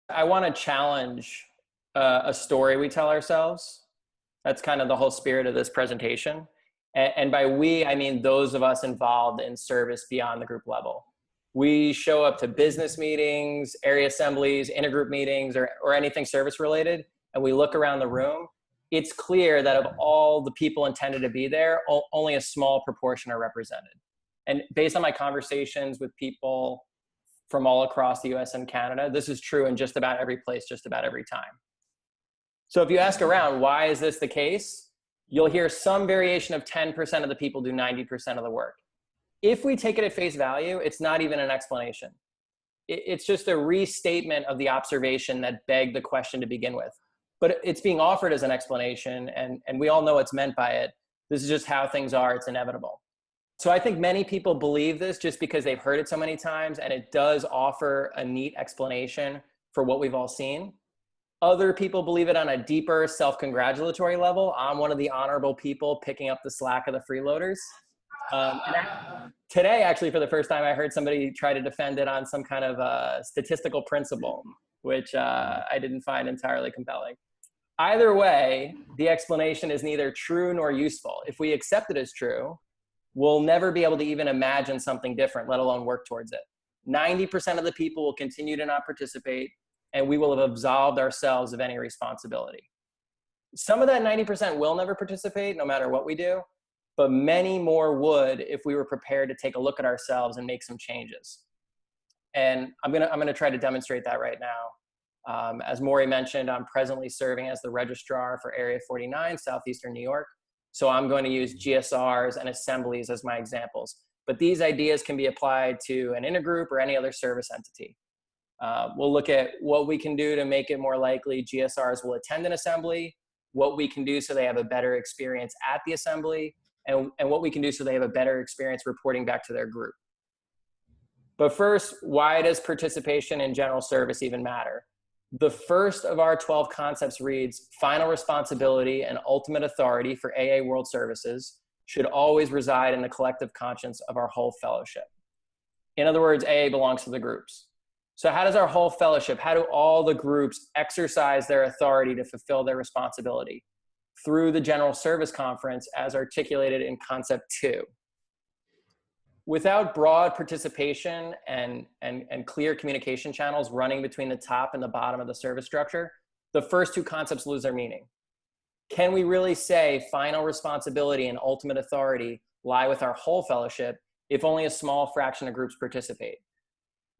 I want to challenge a story we tell ourselves. That's kind of the whole spirit of this presentation. And by we, I mean those of us involved in service beyond the group level. We show up to business meetings, area assemblies, intergroup meetings, or anything service related, and we look around the room. It's clear that of all the people intended to be there, only a small proportion are represented. And based on my conversations with people from all across the US and Canada, this is true in just about every place, just about every time. So if you ask around, why is this the case? You'll hear some variation of 10% of the people do 90% of the work. If we take it at face value, it's not even an explanation. It's just a restatement of the observation that begged the question to begin with. But it's being offered as an explanation, and we all know what's meant by it. This is just how things are. It's inevitable. So I think many people believe this just because they've heard it so many times, and it does offer a neat explanation for what we've all seen. Other people believe it on a deeper self-congratulatory level. I'm one of the honorable people picking up the slack of the freeloaders. Today, actually, for the first time, I heard somebody try to defend it on some kind of statistical principle, which I didn't find entirely compelling. Either way, the explanation is neither true nor useful. If we accept it as true, we'll never be able to even imagine something different, let alone work towards it. 90% of the people will continue to not participate, and we will have absolved ourselves of any responsibility. Some of that 90% will never participate, no matter what we do, but many more would if we were prepared to take a look at ourselves and make some changes. And I'm gonna try to demonstrate that right now. As Maury mentioned, I'm presently serving as the registrar for Area 49, Southeastern New York. So I'm going to use GSRs and assemblies as my examples. But these ideas can be applied to an intergroup or any other service entity. We'll look at what we can do to make it more likely GSRs will attend an assembly, what we can do so they have a better experience at the assembly, and what we can do so they have a better experience reporting back to their group. But first, why does participation in general service even matter? The first of our 12 concepts reads, final responsibility and ultimate authority for AA World Services should always reside in the collective conscience of our whole fellowship. In other words, AA belongs to the groups. So how does our whole fellowship, how do all the groups exercise their authority to fulfill their responsibility? Through the General Service Conference as articulated in Concept 2. Without broad participation and clear communication channels running between the top and the bottom of the service structure, the first two concepts lose their meaning. Can we really say final responsibility and ultimate authority lie with our whole fellowship if only a small fraction of groups participate?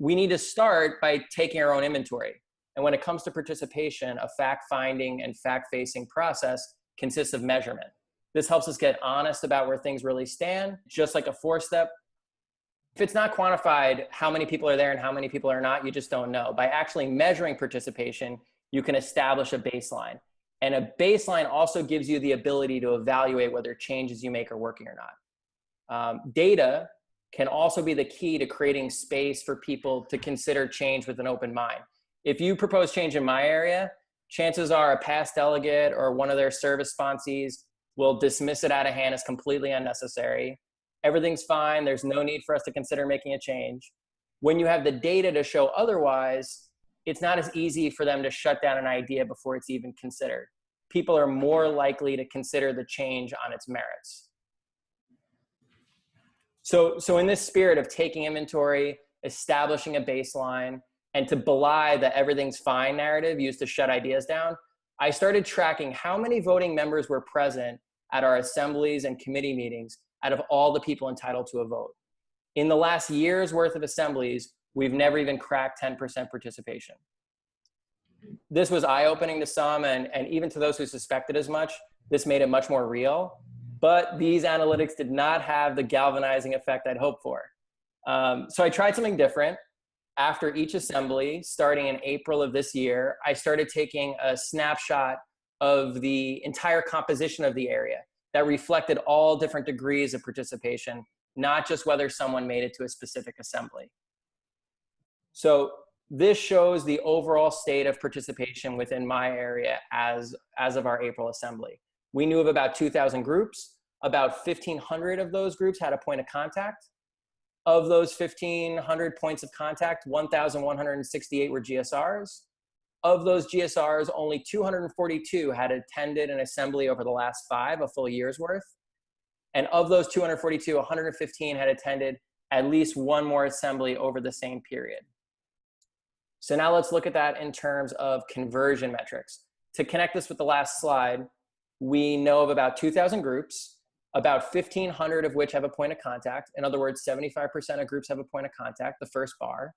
We need to start by taking our own inventory. And when it comes to participation, a fact-finding and fact-facing process consists of measurement. This helps us get honest about where things really stand, just like a 4-step. If it's not quantified how many people are there and how many people are not, you just don't know. By actually measuring participation, you can establish a baseline. And a baseline also gives you the ability to evaluate whether changes you make are working or not. Data can also be the key to creating space for people to consider change with an open mind. If you propose change in my area, chances are a past delegate or one of their service sponsees will dismiss it out of hand as completely unnecessary. Everything's fine. There's no need for us to consider making a change. When you have the data to show otherwise, it's not as easy for them to shut down an idea before it's even considered. People are more likely to consider the change on its merits. So in this spirit of taking inventory, establishing a baseline, and to belie the everything's fine narrative used to shut ideas down, I started tracking how many voting members were present at our assemblies and committee meetings out of all the people entitled to a vote. In the last year's worth of assemblies, we've never even cracked 10% participation. This was eye-opening to some, and even to those who suspected as much. This made it much more real, but these analytics did not have the galvanizing effect I'd hoped for. So I tried something different. After each assembly, starting in April of this year, I started taking a snapshot of the entire composition of the area that reflected all different degrees of participation, not just whether someone made it to a specific assembly. So this shows the overall state of participation within my area as of our April assembly. We knew of about 2,000 groups. About 1,500 of those groups had a point of contact. Of those 1,500 points of contact, 1,168 were GSRs. Of those GSRs, only 242 had attended an assembly over the last 5, a full year's worth. And of those 242, 115 had attended at least one more assembly over the same period. So now let's look at that in terms of conversion metrics. To connect this with the last slide, we know of about 2,000 groups, about 1,500 of which have a point of contact. In other words, 75% of groups have a point of contact, the first bar.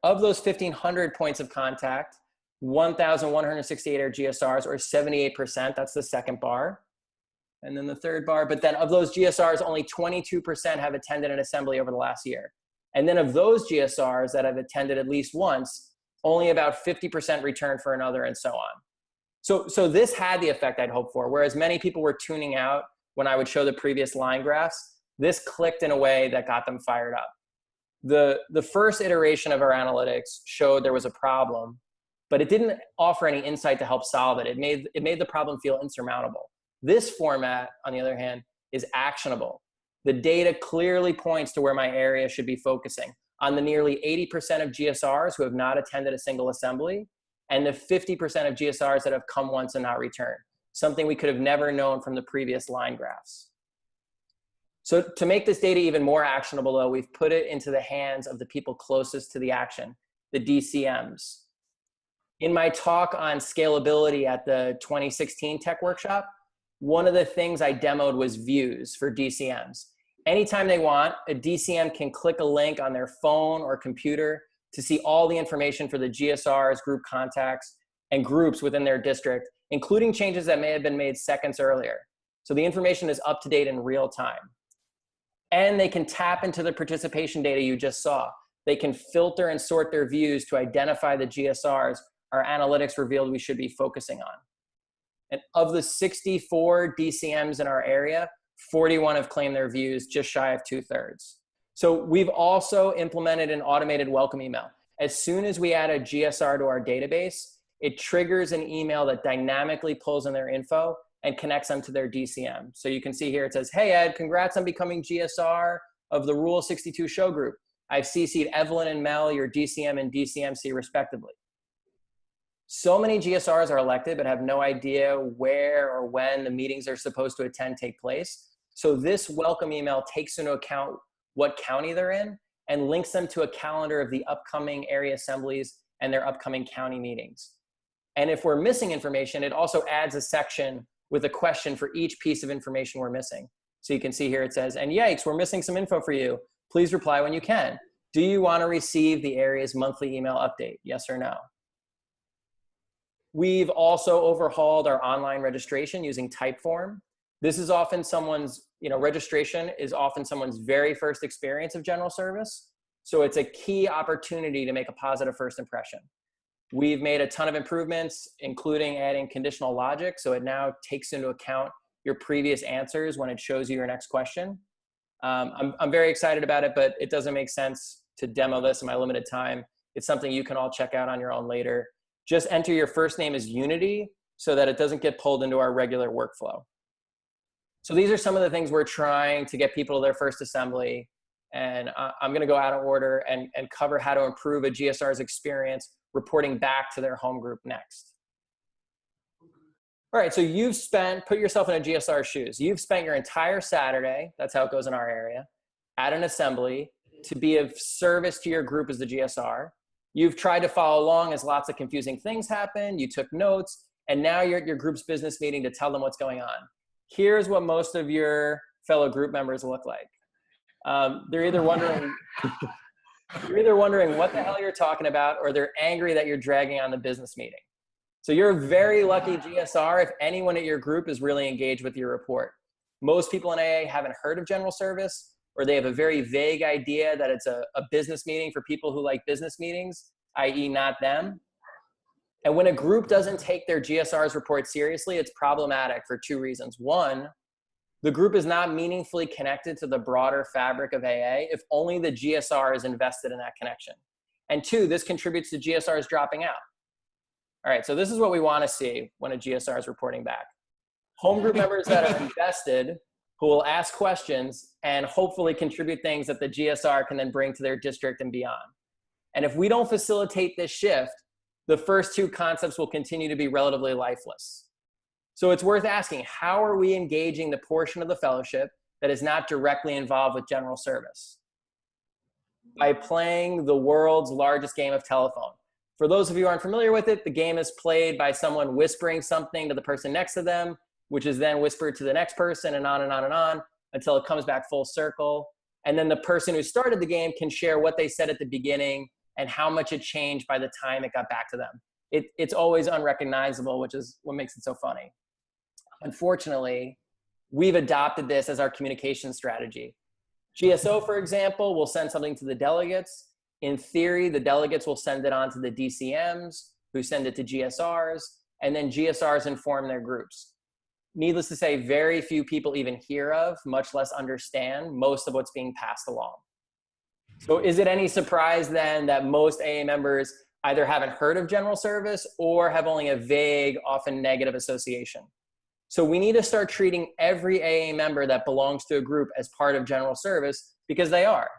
Of those 1,500 points of contact, 1,168 are GSRs, or 78%, that's the second bar. And then the third bar, but then of those GSRs, only 22% have attended an assembly over the last year. And then of those GSRs that have attended at least once, only about 50% return for another, and so on. So this had the effect I'd hoped for. Whereas many people were tuning out when I would show the previous line graphs, this clicked in a way that got them fired up. The first iteration of our analytics showed there was a problem, but it didn't offer any insight to help solve it. It made the problem feel insurmountable. This format, on the other hand, is actionable. The data clearly points to where my area should be focusing, on the nearly 80% of GSRs who have not attended a single assembly, and the 50% of GSRs that have come once and not returned, something we could have never known from the previous line graphs. So to make this data even more actionable, though, we've put it into the hands of the people closest to the action, the DCMs. In my talk on scalability at the 2016 tech workshop, one of the things I demoed was views for DCMs. Anytime they want, a DCM can click a link on their phone or computer to see all the information for the GSRs, group contacts, and groups within their district, including changes that may have been made seconds earlier. So the information is up to date in real time. And they can tap into the participation data you just saw. They can filter and sort their views to identify the GSRs our analytics revealed we should be focusing on. And of the 64 DCMs in our area, 41 have claimed their views, just shy of 2/3. So we've also implemented an automated welcome email. As soon as we add a GSR to our database, it triggers an email that dynamically pulls in their info and connects them to their DCM. So you can see here, it says, "Hey Ed, congrats on becoming GSR of the Rule 62 show group. I've CC'd Evelyn and Mel, your DCM and DCMC respectively." So many GSRs are elected, but have no idea where or when the meetings they're supposed to attend take place. So this welcome email takes into account what county they're in and links them to a calendar of the upcoming area assemblies and their upcoming county meetings. And if we're missing information, it also adds a section with a question for each piece of information we're missing. So you can see here it says, "And yikes, we're missing some info for you. Please reply when you can. Do you want to receive the area's monthly email update? Yes or no?" We've also overhauled our online registration using Typeform. This is often someone's, registration is often someone's very first experience of general service. So it's a key opportunity to make a positive first impression. We've made a ton of improvements, including adding conditional logic. So it now takes into account your previous answers when it shows you your next question. I'm very excited about it, but it doesn't make sense to demo this in my limited time. It's something you can all check out on your own later. Just enter your first name as Unity so that it doesn't get pulled into our regular workflow. So these are some of the things we're trying to get people to their first assembly. And I'm gonna go out of order and cover how to improve a GSR's experience reporting back to their home group next. All right, so put yourself in a GSR's shoes. You've spent your entire Saturday, that's how it goes in our area, at an assembly to be of service to your group as the GSR. You've tried to follow along as lots of confusing things happen. You took notes, and now you're at your group's business meeting to tell them what's going on. Here's what most of your fellow group members look like. They're either wondering what the hell you're talking about, or they're angry that you're dragging on the business meeting. So you're a very lucky GSR if anyone at your group is really engaged with your report. Most people in AA haven't heard of general service, or they have a very vague idea that it's a business meeting for people who like business meetings, i.e. not them. And when a group doesn't take their GSR's report seriously, it's problematic for two reasons. One, the group is not meaningfully connected to the broader fabric of AA if only the GSR is invested in that connection. And two, this contributes to GSRs dropping out. All right, so this is what we want to see when a GSR is reporting back. Home group members that are invested, who will ask questions and hopefully contribute things that the GSR can then bring to their district and beyond. And if we don't facilitate this shift, the first two concepts will continue to be relatively lifeless. So it's worth asking, how are we engaging the portion of the fellowship that is not directly involved with general service? By playing the world's largest game of telephone. For those of you who aren't familiar with it, the game is played by someone whispering something to the person next to them, which is then whispered to the next person, and on and on and on until it comes back full circle. And then the person who started the game can share what they said at the beginning and how much it changed by the time it got back to them. It's always unrecognizable, which is what makes it so funny. Unfortunately, we've adopted this as our communication strategy. GSO, for example, will send something to the delegates. In theory, the delegates will send it on to the DCMs, who send it to GSRs, and then GSRs inform their groups. Needless to say, very few people even hear of, much less understand, most of what's being passed along. So is it any surprise then that most AA members either haven't heard of general service or have only a vague, often negative association? So we need to start treating every AA member that belongs to a group as part of general service, because they are.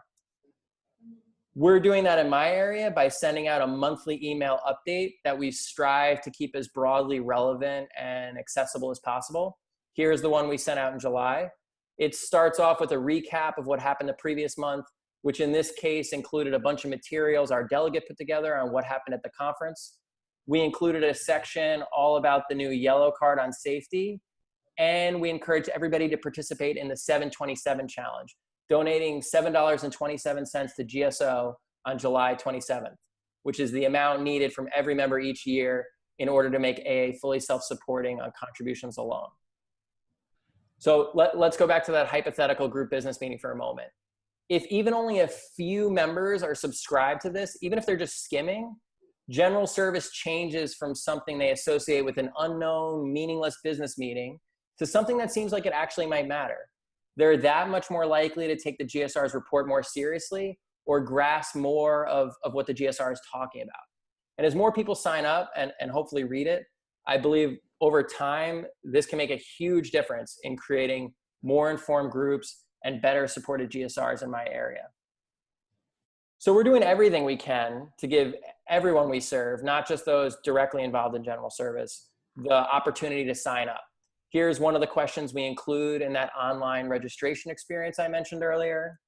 We're doing that in my area by sending out a monthly email update that we strive to keep as broadly relevant and accessible as possible. Here's the one we sent out in July. It starts off with a recap of what happened the previous month, which in this case included a bunch of materials our delegate put together on what happened at the conference. We included a section all about the new yellow card on safety, and we encourage everybody to participate in the 727 challenge, donating $7.27 to GSO on July 27th, which is the amount needed from every member each year in order to make AA fully self-supporting on contributions alone. So let's go back to that hypothetical group business meeting for a moment. If even only a few members are subscribed to this, even if they're just skimming, general service changes from something they associate with an unknown, meaningless business meeting to something that seems like it actually might matter. They're that much more likely to take the GSR's report more seriously or grasp more of what the GSR is talking about. And as more people sign up and hopefully read it, I believe over time, this can make a huge difference in creating more informed groups and better supported GSRs in my area. So we're doing everything we can to give everyone we serve, not just those directly involved in general service, the opportunity to sign up. Here's one of the questions we include in that online registration experience I mentioned earlier.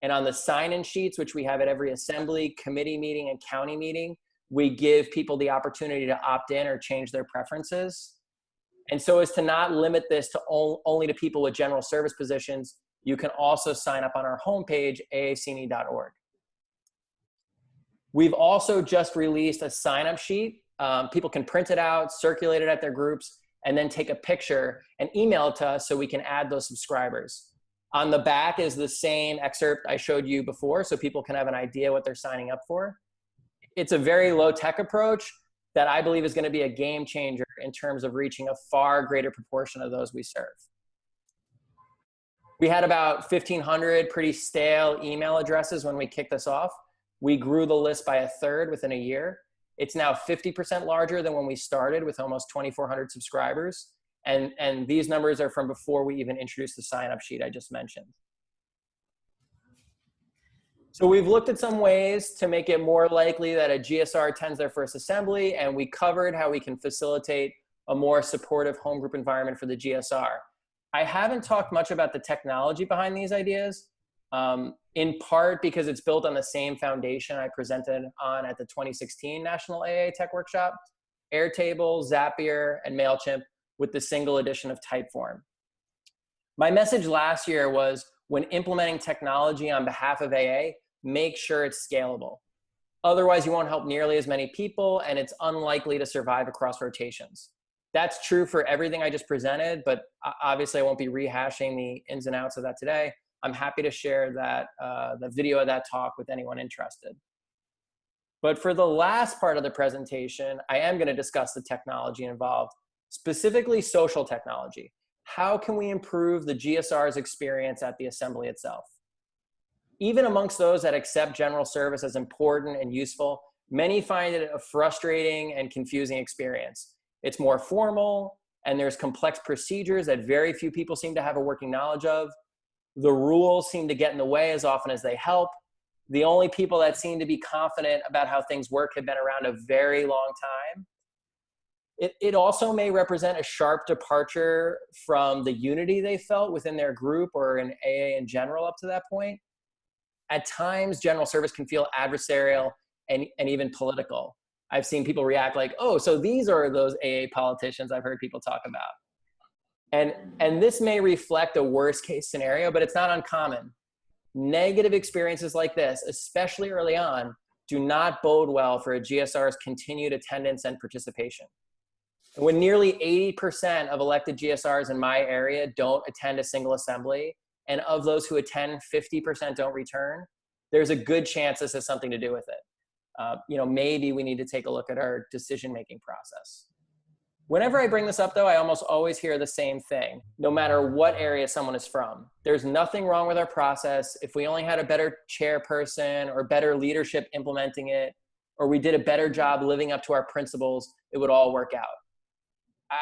And on the sign-in sheets, which we have at every assembly, committee meeting, and county meeting, we give people the opportunity to opt in or change their preferences. And so as to not limit this to only to people with general service positions, you can also sign up on our homepage, aacne.org. We've also just released a sign-up sheet. People can print it out, circulate it at their groups, and then take a picture and email it to us so we can add those subscribers. On the back is the same excerpt I showed you before, so people can have an idea what they're signing up for. It's a very low-tech approach that I believe is going to be a game changer in terms of reaching a far greater proportion of those we serve. We had about 1,500 pretty stale email addresses when we kicked this off. We grew the list by 1/3 within a year. It's now 50% larger than when we started with almost 2,400 subscribers. And these numbers are from before we even introduced the sign-up sheet I just mentioned. So we've looked at some ways to make it more likely that a GSR attends their first assembly, and we covered how we can facilitate a more supportive home group environment for the GSR. I haven't talked much about the technology behind these ideas, in part because it's built on the same foundation I presented on at the 2016 National AA Tech Workshop, Airtable, Zapier, and MailChimp with the single edition of Typeform. My message last year was, when implementing technology on behalf of AA, make sure it's scalable. Otherwise, you won't help nearly as many people, and it's unlikely to survive across rotations. That's true for everything I just presented, but obviously I won't be rehashing the ins and outs of that today. I'm happy to share that the video of that talk with anyone interested. But for the last part of the presentation, I am going to discuss the technology involved, specifically social technology. How can we improve the GSR's experience at the assembly itself? Even amongst those that accept general service as important and useful, many find it a frustrating and confusing experience. It's more formal, and there's complex procedures that very few people seem to have a working knowledge of. The rules seem to get in the way as often as they help. The only people that seem to be confident about how things work have been around a very long time. It also may represent a sharp departure from the unity they felt within their group or in AA in general up to that point. At times, general service can feel adversarial and even political. I've seen people react like, oh, so these are those AA politicians I've heard people talk about. And this may reflect a worst case scenario, but it's not uncommon. Negative experiences like this, especially early on, do not bode well for a GSR's continued attendance and participation. When nearly 80% of elected GSRs in my area don't attend a single assembly, and of those who attend, 50% don't return, there's a good chance this has something to do with it. Maybe we need to take a look at our decision-making process. Whenever I bring this up though, I almost always hear the same thing, no matter what area someone is from. There's nothing wrong with our process. If we only had a better chairperson or better leadership implementing it, or we did a better job living up to our principles, it would all work out.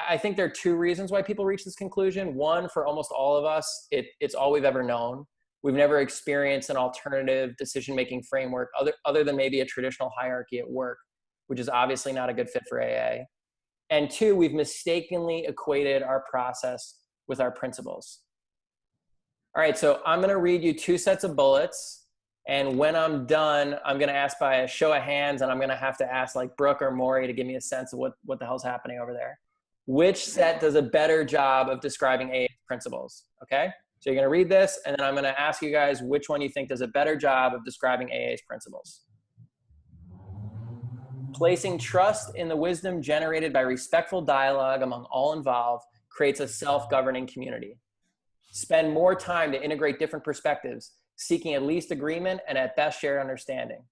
I think there are two reasons why people reach this conclusion. One, for almost all of us, it's all we've ever known. We've never experienced an alternative decision-making framework other than maybe a traditional hierarchy at work, which is obviously not a good fit for AA. And two, we've mistakenly equated our process with our principles. All right, so I'm gonna read you two sets of bullets. And when I'm done, I'm gonna ask by a show of hands, and I'm gonna have to ask like Brouck or Maury to give me a sense of what the hell's happening over there. Which set does a better job of describing AA's principles, okay? So you're gonna read this, and then I'm gonna ask you guys which one you think does a better job of describing AA's principles. Placing trust in the wisdom generated by respectful dialogue among all involved creates a self-governing community. Spend more time to integrate different perspectives, seeking at least agreement and at best shared understanding.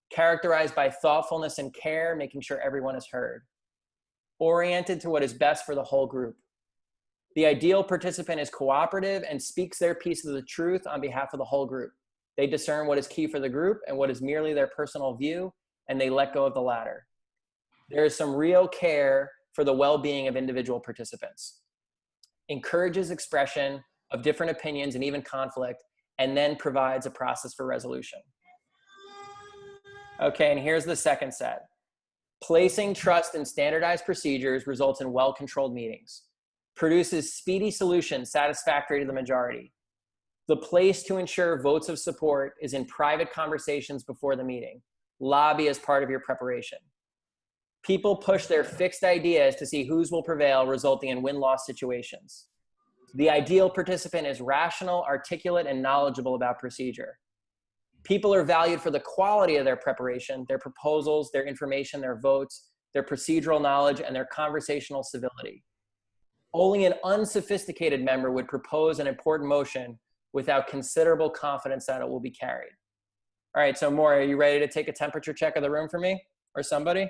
Characterized by thoughtfulness and care, making sure everyone is heard. Oriented to what is best for the whole group. The ideal participant is cooperative and speaks their piece of the truth on behalf of the whole group. They discern what is key for the group and what is merely their personal view, and they let go of the latter. There is some real care for the well-being of individual participants. Encourages expression of different opinions and even conflict, and then provides a process for resolution. Okay, and here's the second set. Placing trust in standardized procedures results in well-controlled meetings. Produces speedy solutions satisfactory to the majority. The place to ensure votes of support is in private conversations before the meeting. Lobby as part of your preparation. People push their fixed ideas to see whose will prevail, resulting in win-loss situations. The ideal participant is rational, articulate, and knowledgeable about procedure. People are valued for the quality of their preparation, their proposals, their information, their votes, their procedural knowledge, and their conversational civility. Only an unsophisticated member would propose an important motion without considerable confidence that it will be carried. All right, so Maury, are you ready to take a temperature check of the room for me or somebody?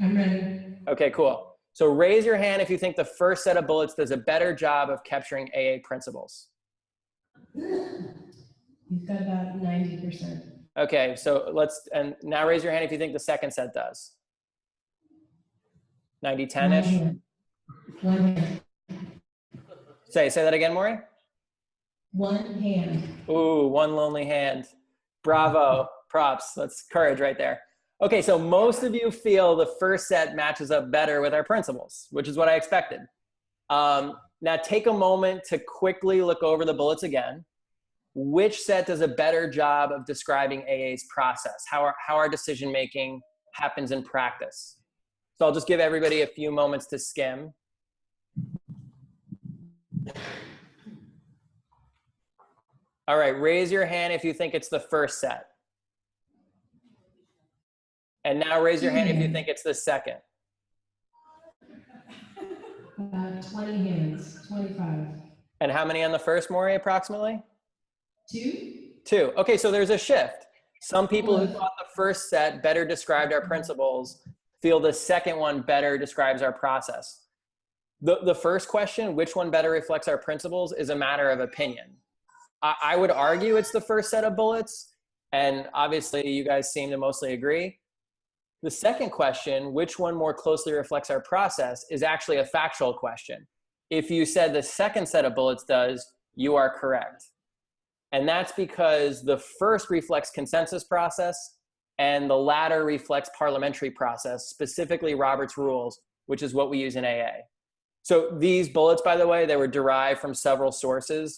I'm ready. Okay, cool. So raise your hand if you think the first set of bullets does a better job of capturing AA principles. He's got about 90%. Okay, so and now raise your hand if you think the second set does. 90-10-ish? One hand. Say that again, Maury? One hand. Ooh, one lonely hand. Bravo, props, that's courage right there. Okay, so most of you feel the first set matches up better with our principles, which is what I expected. Now take a moment to quickly look over the bullets again. Which set does a better job of describing AA's process, how our decision-making happens in practice? So I'll just give everybody a few moments to skim. All right, raise your hand if you think it's the first set. And now raise your hand if you think it's the second. 20 hands, 25. And how many on the first, Maury, approximately? 2. 2. Okay, so there's a shift. Some people who thought the first set better described our principles feel the second one better describes our process. The first question, which one better reflects our principles, is a matter of opinion. I would argue it's the first set of bullets, and obviously you guys seem to mostly agree. The second question, which one more closely reflects our process, is actually a factual question. If you said the second set of bullets does, you are correct. And that's because the first reflects consensus process and the latter reflects parliamentary process, specifically Robert's rules, which is what we use in AA. So these bullets, by the way, they were derived from several sources,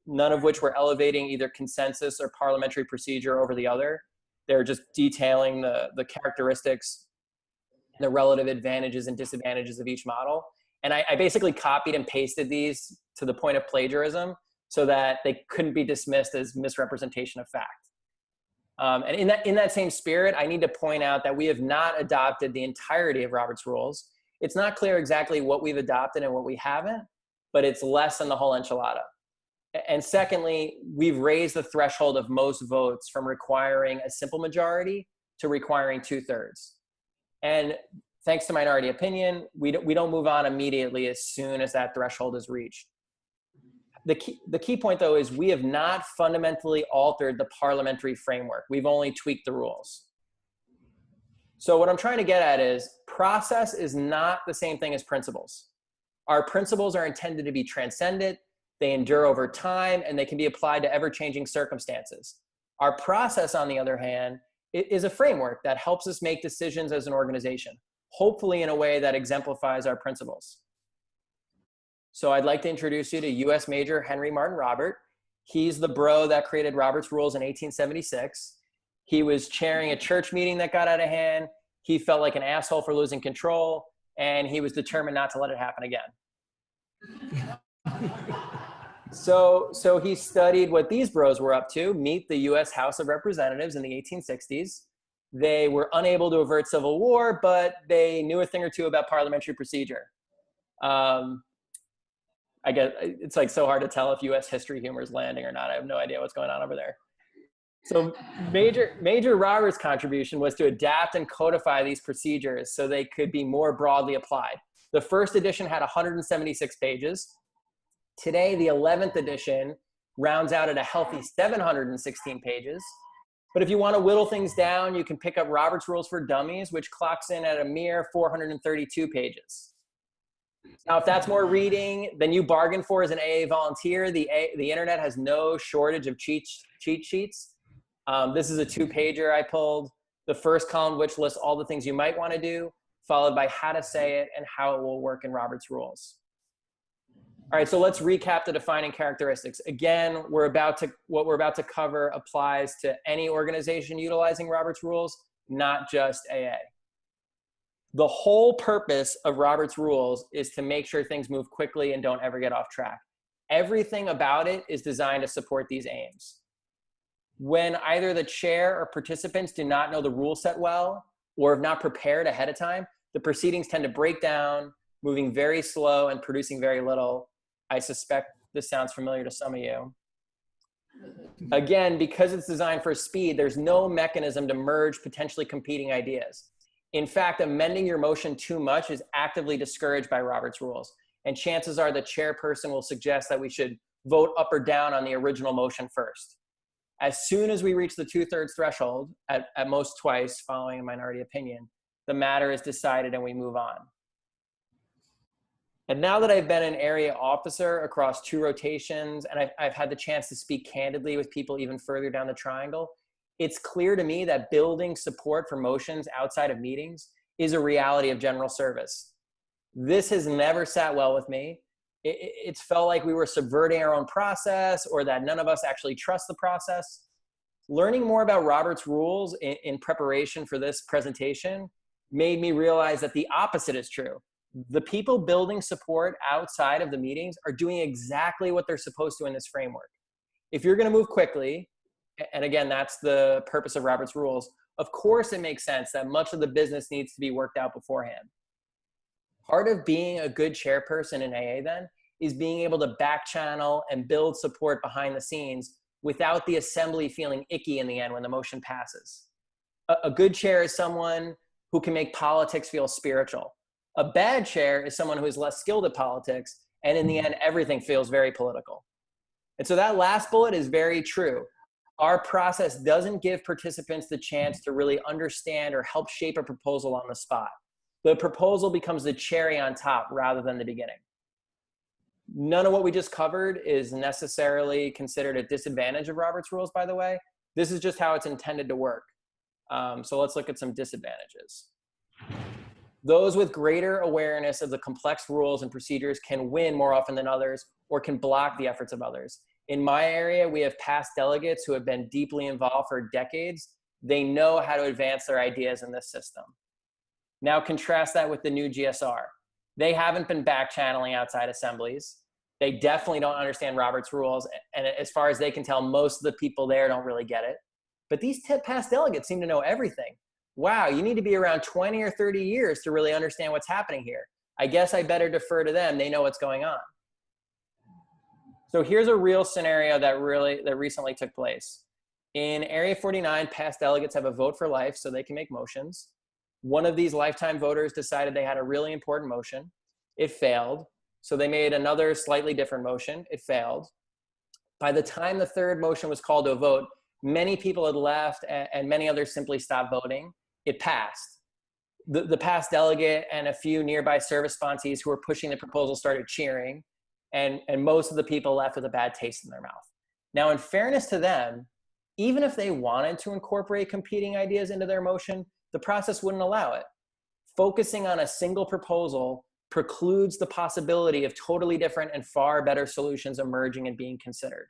none of which were elevating either consensus or parliamentary procedure over the other. They're just detailing the characteristics, the relative advantages and disadvantages of each model. And I basically copied and pasted these to the point of plagiarism so that they couldn't be dismissed as misrepresentation of fact. And in that same spirit, I need to point out that we have not adopted the entirety of Robert's rules. It's not clear exactly what we've adopted and what we haven't, but it's less than the whole enchilada. And secondly, we've raised the threshold of most votes from requiring a simple majority to requiring 2/3. And thanks to minority opinion, we don't move on immediately as soon as that threshold is reached. The key point, though, is we have not fundamentally altered the parliamentary framework. We've only tweaked the rules. So what I'm trying to get at is process is not the same thing as principles. Our principles are intended to be transcendent, they endure over time, and they can be applied to ever-changing circumstances. Our process, on the other hand, is a framework that helps us make decisions as an organization, hopefully in a way that exemplifies our principles. So I'd like to introduce you to U.S. Major Henry Martin Robert. He's the bro that created Robert's Rules in 1876. He was chairing a church meeting that got out of hand. He felt like an asshole for losing control, and he was determined not to let it happen again. So he studied what these bros were up to, meet the U.S. House of Representatives in the 1860s. They were unable to avert civil war, but they knew a thing or two about parliamentary procedure. I guess it's like so hard to tell if U.S. history humor is landing or not. I have no idea what's going on over there. So Major Roberts' contribution was to adapt and codify these procedures so they could be more broadly applied. The first edition had 176 pages. Today, the 11th edition rounds out at a healthy 716 pages. But if you want to whittle things down, you can pick up Robert's Rules for Dummies, which clocks in at a mere 432 pages. Now, if that's more reading than you bargained for as an AA volunteer, the internet has no shortage of cheat sheets. This is a 2-pager I pulled. The first column, which lists all the things you might want to do, followed by how to say it and how it will work in Robert's Rules. All right, so let's recap the defining characteristics. Again, what we're about to cover applies to any organization utilizing Robert's Rules, not just AA. The whole purpose of Robert's Rules is to make sure things move quickly and don't ever get off track. Everything about it is designed to support these aims. When either the chair or participants do not know the rule set well or have not prepared ahead of time, the proceedings tend to break down, moving very slow and producing very little. I suspect this sounds familiar to some of you. Again, because it's designed for speed, there's no mechanism to merge potentially competing ideas. In fact, amending your motion too much is actively discouraged by Robert's Rules. And chances are the chairperson will suggest that we should vote up or down on the original motion first. As soon as we reach the 2/3 threshold, at most twice following a minority opinion, the matter is decided and we move on. And now that I've been an area officer across 2 rotations and I've had the chance to speak candidly with people even further down the triangle, it's clear to me that building support for motions outside of meetings is a reality of general service. This has never sat well with me. It's felt like we were subverting our own process or that none of us actually trust the process. Learning more about Robert's Rules in preparation for this presentation made me realize that the opposite is true. The people building support outside of the meetings are doing exactly what they're supposed to in this framework. If you're going to move quickly, and again, that's the purpose of Robert's Rules, of course it makes sense that much of the business needs to be worked out beforehand. Part of being a good chairperson in AA then is being able to back channel and build support behind the scenes without the assembly feeling icky in the end when the motion passes. A good chair is someone who can make politics feel spiritual. A bad chair is someone who is less skilled at politics, and in the end, everything feels very political. And so that last bullet is very true. Our process doesn't give participants the chance to really understand or help shape a proposal on the spot. The proposal becomes the cherry on top rather than the beginning. None of what we just covered is necessarily considered a disadvantage of Robert's rules, by the way. This is just how it's intended to work. So let's look at some disadvantages. Those with greater awareness of the complex rules and procedures can win more often than others, or can block the efforts of others. In my area, we have past delegates who have been deeply involved for decades. They know how to advance their ideas in this system. Now contrast that with the new GSR. They haven't been back channeling outside assemblies. They definitely don't understand Robert's rules. And as far as they can tell, most of the people there don't really get it. But these past delegates seem to know everything. Wow, you need to be around 20 or 30 years to really understand what's happening here. I guess I better defer to them. They know what's going on. So here's a real scenario that recently took place. In Area 49, past delegates have a vote for life so they can make motions. One of these lifetime voters decided they had a really important motion. It failed. So they made another slightly different motion. It failed. By the time the third motion was called to a vote, many people had left and many others simply stopped voting. It passed. The past delegate and a few nearby service sponsees who were pushing the proposal started cheering, and most of the people left with a bad taste in their mouth. Now, in fairness to them, even if they wanted to incorporate competing ideas into their motion, the process wouldn't allow it. Focusing on a single proposal precludes the possibility of totally different and far better solutions emerging and being considered.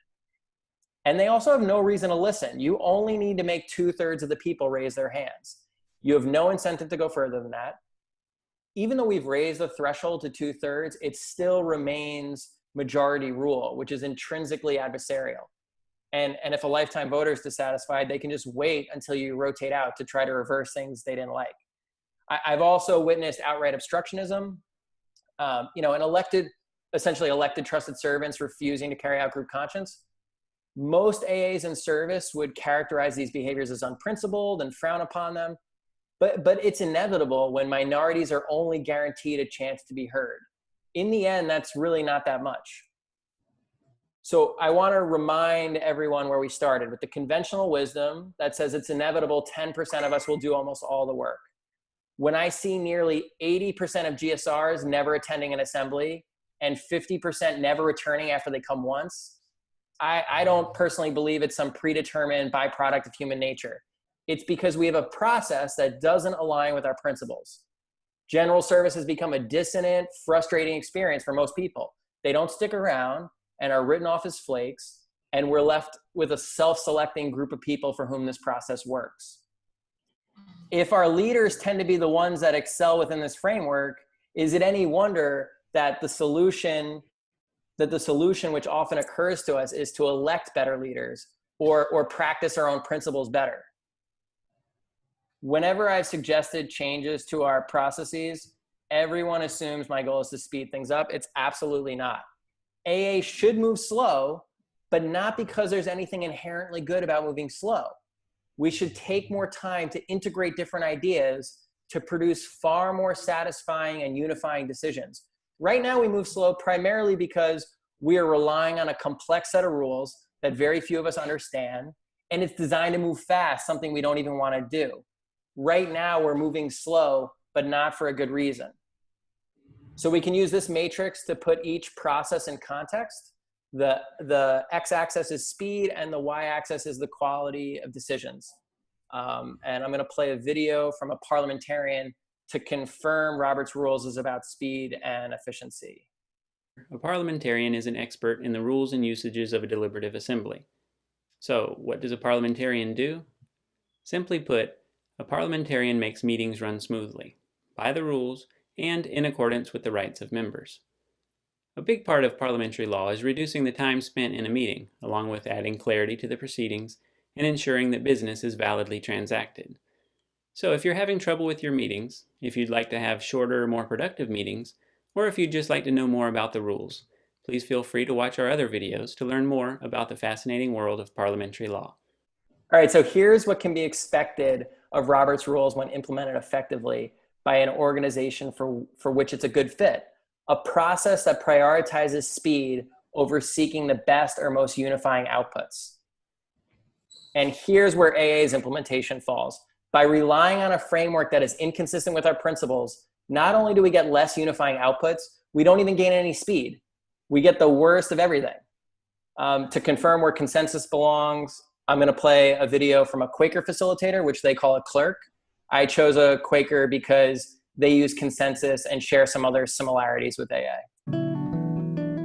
And they also have no reason to listen. You only need to make 2/3 of the people raise their hands. You have no incentive to go further than that. Even though we've raised the threshold to 2/3, it still remains majority rule, which is intrinsically adversarial. And if a lifetime voter is dissatisfied, they can just wait until you rotate out to try to reverse things they didn't like. I've also witnessed outright obstructionism. An essentially elected trusted servants refusing to carry out group conscience. Most AAs in service would characterize these behaviors as unprincipled and frown upon them, but it's inevitable when minorities are only guaranteed a chance to be heard. In the end, that's really not that much. So I want to remind everyone where we started with the conventional wisdom that says it's inevitable 10% of us will do almost all the work. When I see nearly 80% of GSRs never attending an assembly and 50% never returning after they come once, I don't personally believe it's some predetermined byproduct of human nature. It's because we have a process that doesn't align with our principles. General service has become a dissonant, frustrating experience for most people. They don't stick around and are written off as flakes, and we're left with a self-selecting group of people for whom this process works. If our leaders tend to be the ones that excel within this framework, is it any wonder that the solution which often occurs to us is to elect better leaders or practice our own principles better? Whenever I've suggested changes to our processes, everyone assumes my goal is to speed things up. It's absolutely not. AA should move slow, but not because there's anything inherently good about moving slow. We should take more time to integrate different ideas to produce far more satisfying and unifying decisions. Right now, we move slow primarily because we are relying on a complex set of rules that very few of us understand, and it's designed to move fast, something we don't even want to do. Right now, we're moving slow, but not for a good reason. So we can use this matrix to put each process in context. The x-axis is speed, and the y-axis is the quality of decisions. And I'm going to play a video from a parliamentarian to confirm Robert's rules is about speed and efficiency. A parliamentarian is an expert in the rules and usages of a deliberative assembly. So, what does a parliamentarian do? Simply put, a parliamentarian makes meetings run smoothly, by the rules, and in accordance with the rights of members. A big part of parliamentary law is reducing the time spent in a meeting, along with adding clarity to the proceedings and ensuring that business is validly transacted. So if you're having trouble with your meetings, if you'd like to have shorter, more productive meetings, or if you'd just like to know more about the rules, please feel free to watch our other videos to learn more about the fascinating world of parliamentary law. All right, so here's what can be expected of Robert's rules when implemented effectively by an organization for which it's a good fit. A process that prioritizes speed over seeking the best or most unifying outputs. And here's where AA's implementation falls. By relying on a framework that is inconsistent with our principles, not only do we get less unifying outputs, we don't even gain any speed. we get the worst of everything. To confirm where consensus belongs, I'm going to play a video from a Quaker facilitator, which they call a clerk. I chose a Quaker because they use consensus and share some other similarities with AA.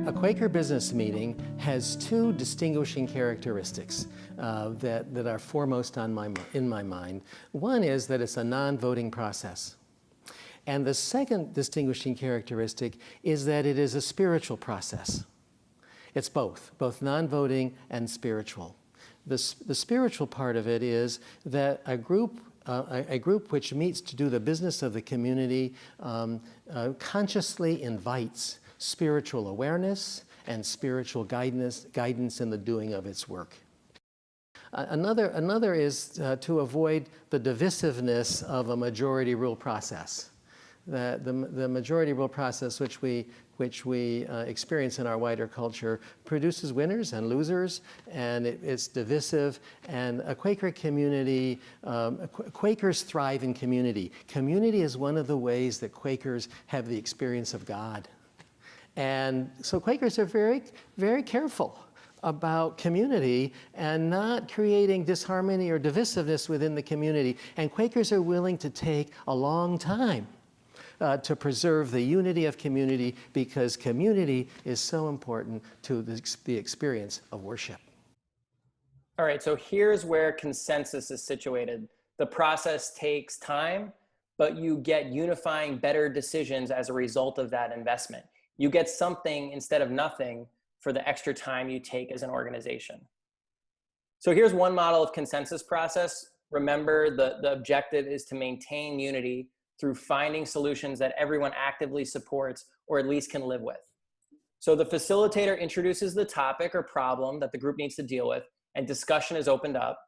A Quaker business meeting has two distinguishing characteristics that are foremost in my mind. One is that it's a non-voting process. And the second distinguishing characteristic is that it is a spiritual process. It's both non-voting and spiritual. The spiritual part of it is that a group which meets to do the business of the community consciously invites spiritual awareness and spiritual guidance in the doing of its work. Another is to avoid the divisiveness of a majority rule process. The majority rule process, which we experience in our wider culture, produces winners and losers, and it's divisive. And a Quaker community, Quakers thrive in community. Community is one of the ways that Quakers have the experience of God. And so Quakers are very, very careful about community and not creating disharmony or divisiveness within the community. And Quakers are willing to take a long time to preserve the unity of community, because community is so important to the experience of worship. All right, so here's where consensus is situated. The process takes time, but you get unifying better decisions as a result of that investment. You get something instead of nothing for the extra time you take as an organization. So here's one model of consensus process. Remember, the objective is to maintain unity through finding solutions that everyone actively supports or at least can live with. So the facilitator introduces the topic or problem that the group needs to deal with, and discussion is opened up.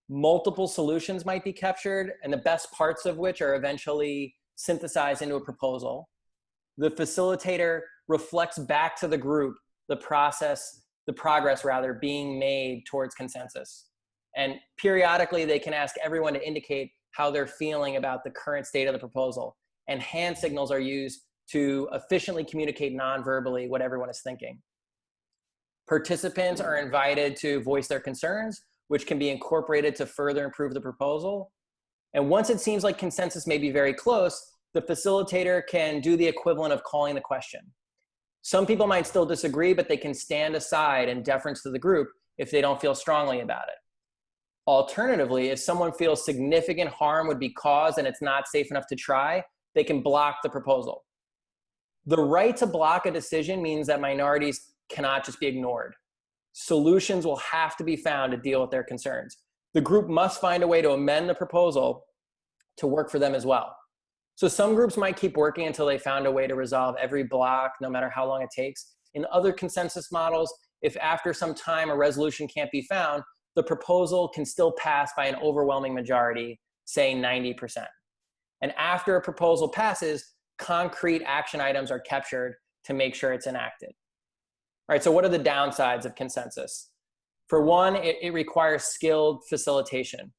Multiple solutions might be captured, and the best parts of which are eventually synthesized into a proposal. The facilitator reflects back to the group the progress being made towards consensus. And periodically they can ask everyone to indicate how they're feeling about the current state of the proposal. And hand signals are used to efficiently communicate non-verbally what everyone is thinking. Participants are invited to voice their concerns, which can be incorporated to further improve the proposal. And once it seems like consensus may be very close, the facilitator can do the equivalent of calling the question. Some people might still disagree, but they can stand aside in deference to the group if they don't feel strongly about it. Alternatively, if someone feels significant harm would be caused and it's not safe enough to try, they can block the proposal. The right to block a decision means that minorities cannot just be ignored. Solutions will have to be found to deal with their concerns. The group must find a way to amend the proposal to work for them as well. So some groups might keep working until they found a way to resolve every block, no matter how long it takes. In other consensus models, if after some time a resolution can't be found, the proposal can still pass by an overwhelming majority, say 90%. And after a proposal passes, concrete action items are captured to make sure it's enacted. All right, so what are the downsides of consensus? For one, it requires skilled facilitation.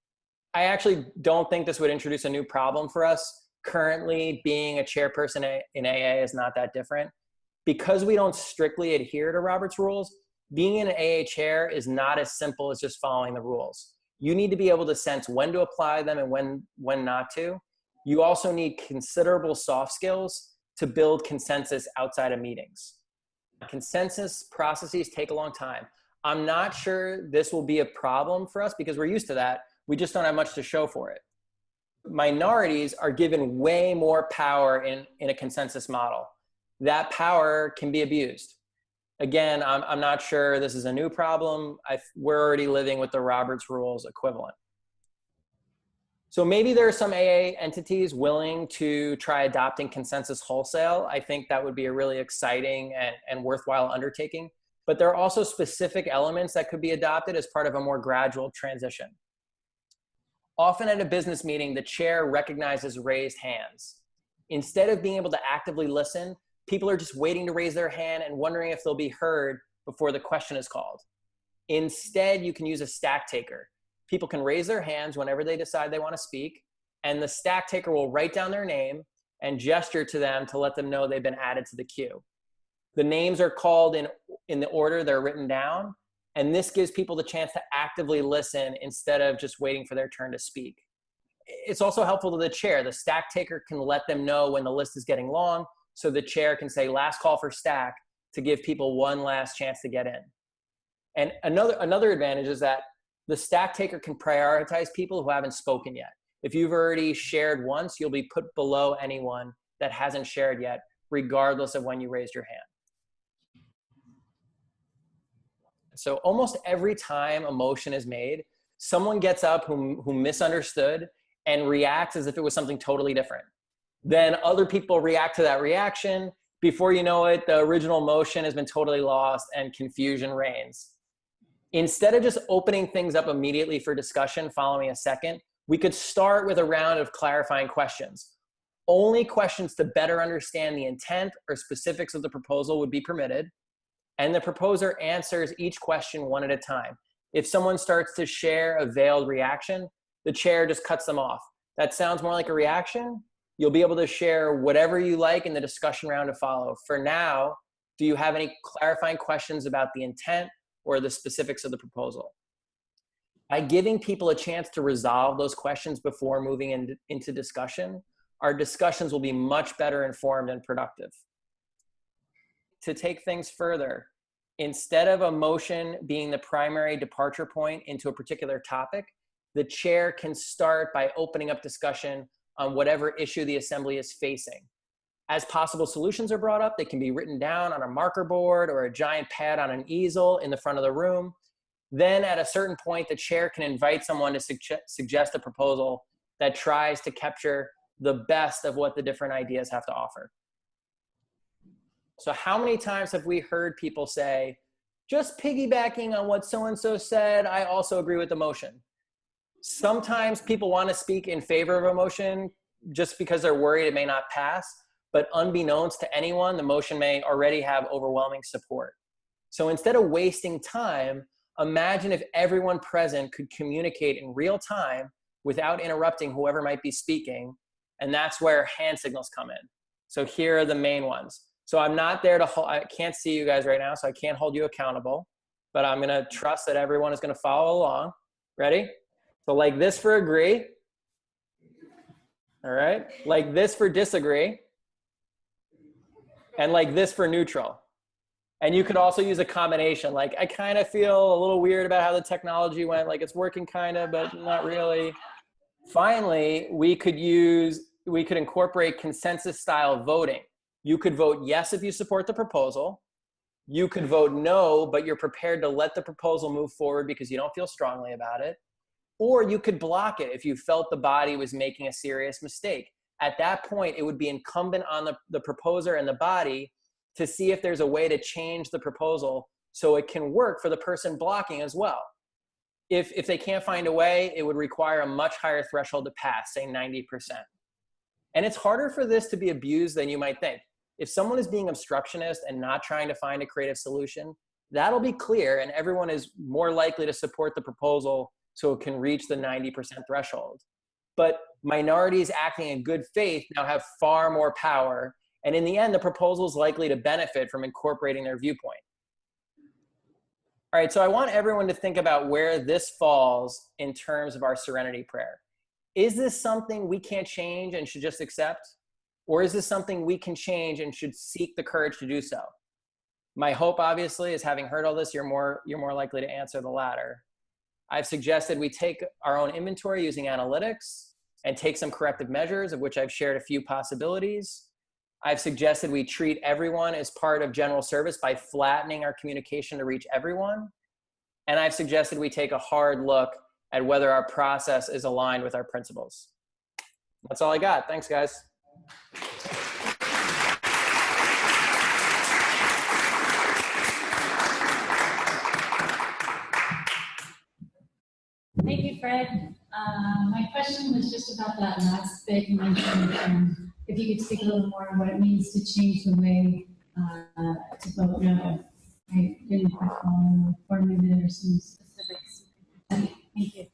I actually don't think this would introduce a new problem for us. Currently, being a chairperson in AA is not that different. Because we don't strictly adhere to Robert's rules, being an AA chair is not as simple as just following the rules. You need to be able to sense when to apply them and when not to. You also need considerable soft skills to build consensus outside of meetings. Consensus processes take a long time. I'm not sure this will be a problem for us because we're used to that. We just don't have much to show for it. Minorities are given way more power in a consensus model. That power can be abused. Again, I'm not sure this is a new problem. We're already living with the Roberts Rules equivalent. So maybe there are some AA entities willing to try adopting consensus wholesale. I think that would be a really exciting and worthwhile undertaking. But there are also specific elements that could be adopted as part of a more gradual transition. Often at a business meeting, the chair recognizes raised hands. Instead of being able to actively listen, people are just waiting to raise their hand and wondering if they'll be heard before the question is called. Instead, you can use a stack taker. People can raise their hands whenever they decide they want to speak, and the stack taker will write down their name and gesture to them to let them know they've been added to the queue. The names are called in the order they're written down. And this gives people the chance to actively listen instead of just waiting for their turn to speak. It's also helpful to the chair. The stack taker can let them know when the list is getting long, so the chair can say last call for stack to give people one last chance to get in. And another advantage is that the stack taker can prioritize people who haven't spoken yet. If you've already shared once, you'll be put below anyone that hasn't shared yet, regardless of when you raised your hand. So almost every time a motion is made, someone gets up who misunderstood and reacts as if it was something totally different. Then other people react to that reaction. Before you know it, the original motion has been totally lost and confusion reigns. Instead of just opening things up immediately for discussion following a second, we could start with a round of clarifying questions. Only questions to better understand the intent or specifics of the proposal would be permitted, and the proposer answers each question one at a time. If someone starts to share a veiled reaction, the chair just cuts them off. That sounds more like a reaction. You'll be able to share whatever you like in the discussion round to follow. For now, do you have any clarifying questions about the intent or the specifics of the proposal? By giving people a chance to resolve those questions before moving into discussion, our discussions will be much better informed and productive. To take things further, instead of a motion being the primary departure point into a particular topic, the chair can start by opening up discussion on whatever issue the assembly is facing. As possible solutions are brought up, they can be written down on a marker board or a giant pad on an easel in the front of the room. Then at a certain point, the chair can invite someone to suggest a proposal that tries to capture the best of what the different ideas have to offer. So how many times have we heard people say, just piggybacking on what so-and-so said, I also agree with the motion? Sometimes people want to speak in favor of a motion just because they're worried it may not pass, but unbeknownst to anyone, the motion may already have overwhelming support. So instead of wasting time, imagine if everyone present could communicate in real time without interrupting whoever might be speaking, and that's where hand signals come in. So here are the main ones. So I'm not there to hold, I can't see you guys right now, so I can't hold you accountable, but I'm gonna trust that everyone is gonna follow along. Ready? So like this for agree. All right, like this for disagree. And like this for neutral. And you could also use a combination. Like I kind of feel a little weird about how the technology went, like it's working kind of, but not really. Finally, we could incorporate consensus style voting. You could vote yes if you support the proposal. You could vote no, but you're prepared to let the proposal move forward because you don't feel strongly about it. Or you could block it if you felt the body was making a serious mistake. At that point, it would be incumbent on the proposer and the body to see if there's a way to change the proposal so it can work for the person blocking as well. If they can't find a way, it would require a much higher threshold to pass, say 90%. And it's harder for this to be abused than you might think. If someone is being obstructionist and not trying to find a creative solution, that'll be clear and everyone is more likely to support the proposal so it can reach the 90% threshold. But minorities acting in good faith now have far more power, and in the end, the proposal is likely to benefit from incorporating their viewpoint. All right, so I want everyone to think about where this falls in terms of our serenity prayer. Is this something we can't change and should just accept? Or is this something we can change and should seek the courage to do so? My hope, obviously, is having heard all this, you're more likely to answer the latter. I've suggested we take our own inventory using analytics and take some corrective measures, of which I've shared a few possibilities. I've suggested we treat everyone as part of general service by flattening our communication to reach everyone. And I've suggested we take a hard look at whether our process is aligned with our principles. That's all I got. Thanks, guys. Thank you, Fred. My question was just about that last bit you mentioned. If you could speak a little more on what it means to change the way to vote no. I didn't quite follow, or maybe there are some specifics. Thank you.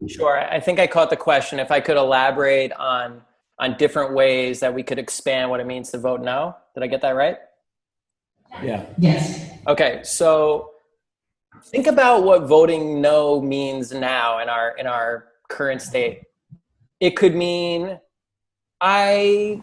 Sure. I think I caught the question. If I could elaborate on different ways that we could expand what it means to vote no. Did I get that right? Yeah. Yes. Okay, so think about what voting no means now in our current state. It could mean I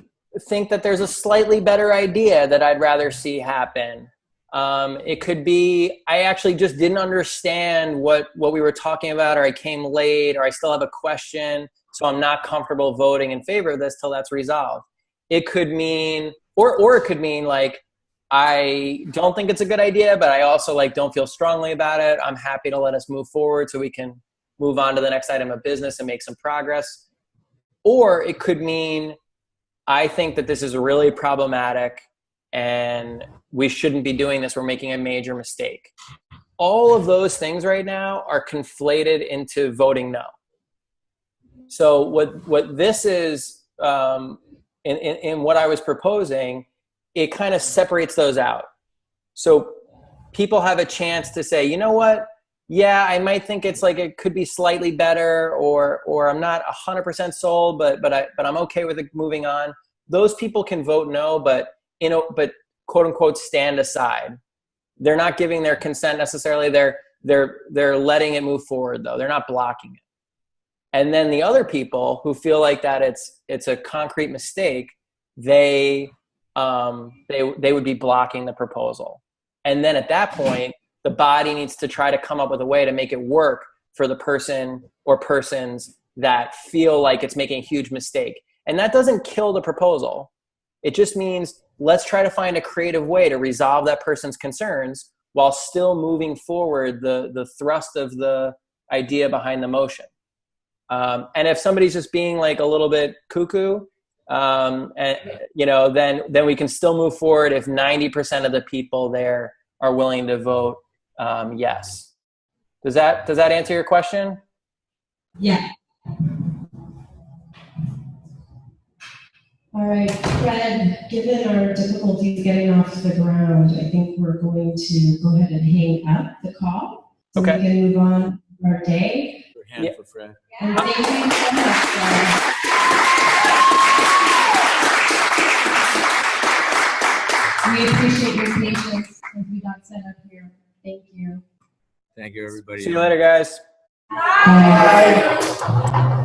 think that there's a slightly better idea that I'd rather see happen. It could be I actually just didn't understand what we were talking about, or I came late, or I still have a question, so I'm not comfortable voting in favor of this till that's resolved. It could mean, or it could mean like, I don't think it's a good idea, but I also like don't feel strongly about it. I'm happy to let us move forward so we can move on to the next item of business and make some progress. Or it could mean I think that this is really problematic and we shouldn't be doing this. We're making a major mistake. All of those things right now are conflated into voting no. So what this is, in what I was proposing, it kind of separates those out. So people have a chance to say, you know what? Yeah, I might think it's like it could be slightly better, or I'm not 100% sold, but I'm okay with it moving on. Those people can vote no, but quote unquote stand aside. They're not giving their consent necessarily. They're letting it move forward though. They're not blocking it. And then the other people who feel like that it's a concrete mistake, they would be blocking the proposal. And then at that point, the body needs to try to come up with a way to make it work for the person or persons that feel like it's making a huge mistake. And that doesn't kill the proposal. It just means let's try to find a creative way to resolve that person's concerns while still moving forward the thrust of the idea behind the motion. And if somebody's just being like a little bit cuckoo, and then we can still move forward if 90% of the people there are willing to vote yes. Does that answer your question? Yeah. All right, Fred, given our difficulties getting off the ground, I think we're going to go ahead and hang up the call. So Okay. we can move on with our day. Hand for Fred. And thank you so much, Fred. We appreciate your patience as we got set up here. Thank you. Thank you, everybody. See you later, guys. Bye.